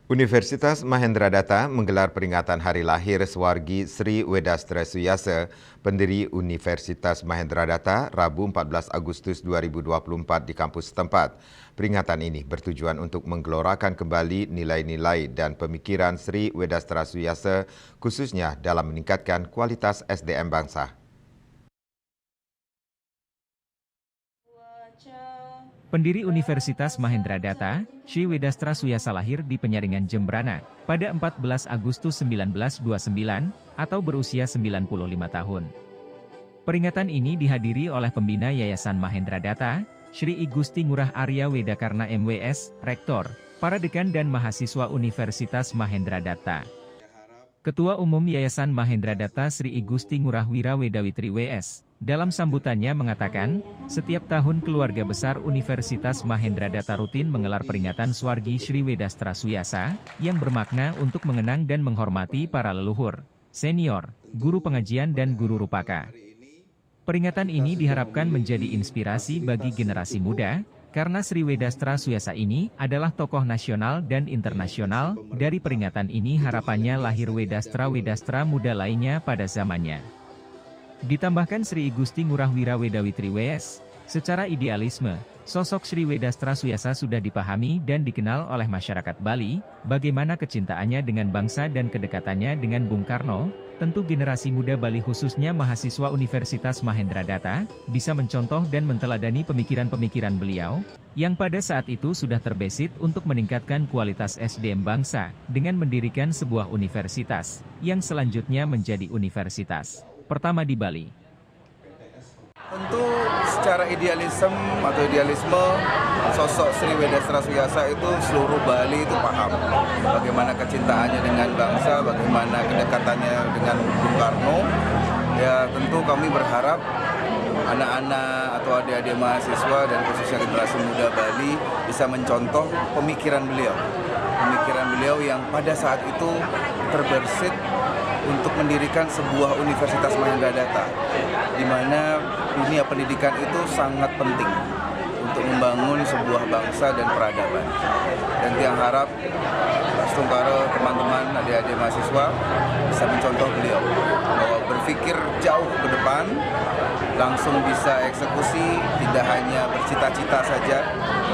Universitas Mahendra Data menggelar peringatan hari lahir Swargi Sri Wedastra Suyasa, pendiri Universitas Mahendra Data, Rabu 14 Agustus 2024 di kampus setempat. Peringatan ini bertujuan untuk menggelorakan kembali nilai-nilai dan pemikiran Sri Wedastra Suyasa, khususnya dalam meningkatkan kualitas SDM bangsa. Pendiri Universitas Mahendra Data, Sri Wedastra Suyasa lahir di Penyaringan Jembrana pada 14 Agustus 1929 atau berusia 95 tahun. Peringatan ini dihadiri oleh pembina Yayasan Mahendra Data, Sri I Gusti Ngurah Arya Wedakarna MWS, Rektor, para dekan dan mahasiswa Universitas Mahendra Data. Ketua Umum Yayasan Mahendra Data Sri I Gusti Ngurah Wira Wedawitri WS, dalam sambutannya mengatakan, setiap tahun keluarga besar Universitas Mahendra Data rutin menggelar peringatan Swargi Sri Wedastra Suyasa, yang bermakna untuk mengenang dan menghormati para leluhur, senior, guru pengajian dan guru rupaka. Peringatan ini diharapkan menjadi inspirasi bagi generasi muda, karena Sri Wedastra Suyasa ini adalah tokoh nasional dan internasional. Dari peringatan ini harapannya lahir Wedastra muda lainnya pada zamannya. Ditambahkan Sri I Gusti Ngurah Wira Wedawitri WS, secara idealisme, sosok Sri Wedastra Suyasa sudah dipahami dan dikenal oleh masyarakat Bali, bagaimana kecintaannya dengan bangsa dan kedekatannya dengan Bung Karno. Tentu generasi muda Bali khususnya mahasiswa Universitas Mahendra Data, bisa mencontoh dan menteladani pemikiran-pemikiran beliau, yang pada saat itu sudah terbesit untuk meningkatkan kualitas SDM bangsa, dengan mendirikan sebuah universitas, yang selanjutnya menjadi universitas pertama di Bali. Tentu secara idealisme, sosok Sri Wedastra Suyasa itu seluruh Bali itu paham bagaimana kecintaannya dengan bangsa, bagaimana kedekatannya dengan Bung Karno. Ya tentu kami berharap anak-anak atau adik-adik mahasiswa dan khususnya generasi muda Bali bisa mencontoh pemikiran beliau yang pada saat itu terbersit untuk mendirikan sebuah Universitas Mahendra Data, di mana dunia pendidikan itu sangat penting untuk membangun sebuah bangsa dan peradaban. Dan tiang harap Tungkara, teman-teman, adik-adik mahasiswa bisa mencontoh beliau bahwa berpikir jauh ke depan, langsung bisa eksekusi, tidak hanya bercita-cita saja,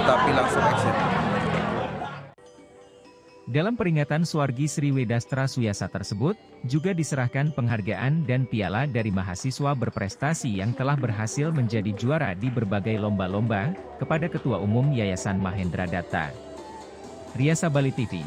tetapi langsung action. Dalam peringatan Swargi Sri Wedastra Suyasa tersebut, juga diserahkan penghargaan dan piala dari mahasiswa berprestasi yang telah berhasil menjadi juara di berbagai lomba-lomba, kepada Ketua Umum Yayasan Mahendra Data. Riasa Bali TV.